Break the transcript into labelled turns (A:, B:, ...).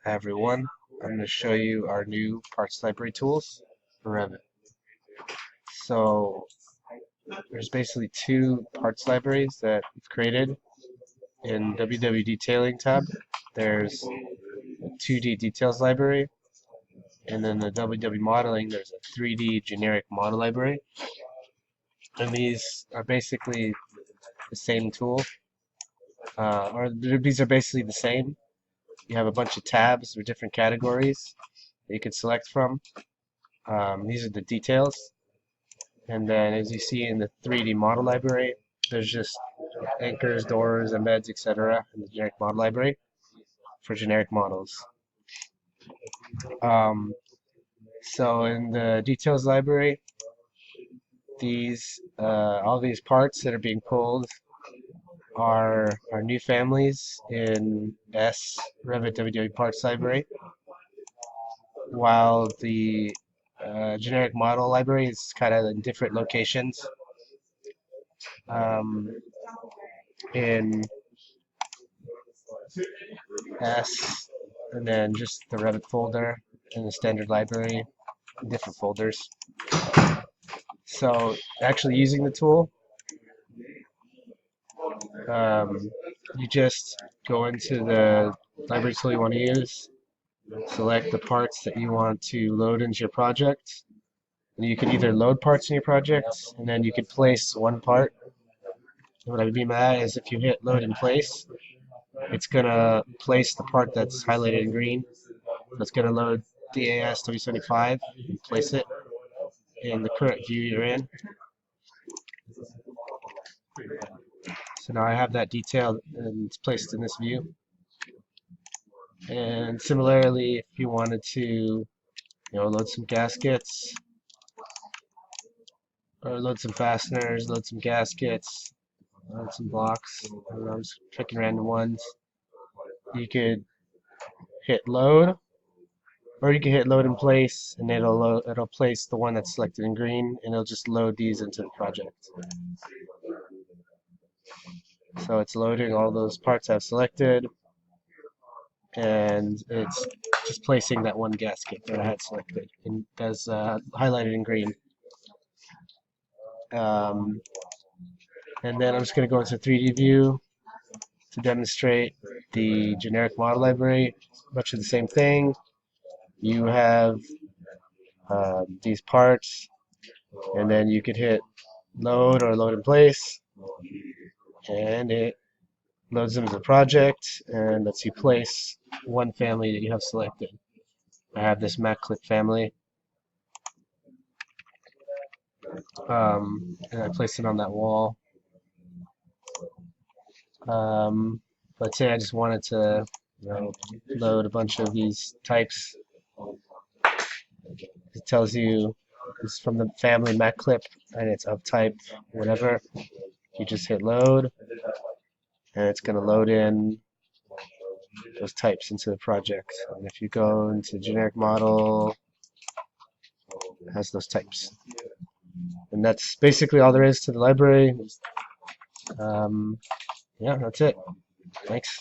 A: Hi everyone, I'm going to show you our new parts library tools for Revit. So there's basically two parts libraries that we've created in WW Detailing tab. There's a 2D details library, and then the WW modeling there's a 3D generic model library. And these are basically the same tool, these are basically the same. You have a bunch of tabs with different categories that you can select from. These are the details. And then as you see in the 3D model library, there's just anchors, doors, embeds, etc. in the generic model library for generic models. Um, so in the details library, all these parts that are being pulled are new families in S Revit WW parts library, while the generic model library is kind of in different locations. In S, and then just the Revit folder and the standard library, different folders. So actually using the tool, you just go into the library tool you want to use, select the parts that you want to load into your project. And you can either load parts in your project, and then you could place one part. What I mean by that is if you hit load in place, it's going to place the part that's highlighted in green. That's going to load DAS 375 and place it in the current view you're in. So now I have that detailed and it's placed in this view. And similarly, if you wanted to, load some gaskets, or load some fasteners, load some gaskets, load some blocks. I'm just picking random ones. You could hit load, or you can hit load in place, and it'll place the one that's selected in green, and it'll just load these into the project. So it's loading all those parts I've selected, and it's just placing that one gasket that I had selected, and that's highlighted in green. And then I'm just going to go into 3D view to demonstrate the generic model library. Much of the same thing. You have these parts, and then you could hit load or load in place, and it loads them as a project and lets you place one family that you have selected. I have this Mac clip family, and I place it on that wall. Let's say I just wanted to load a bunch of these types. It tells you it's from the family Mac clip and it's of type whatever. You just hit load, and it's going to load in those types into the project. And if you go into generic model, it has those types. And that's basically all there is to the library. Yeah, that's it. Thanks.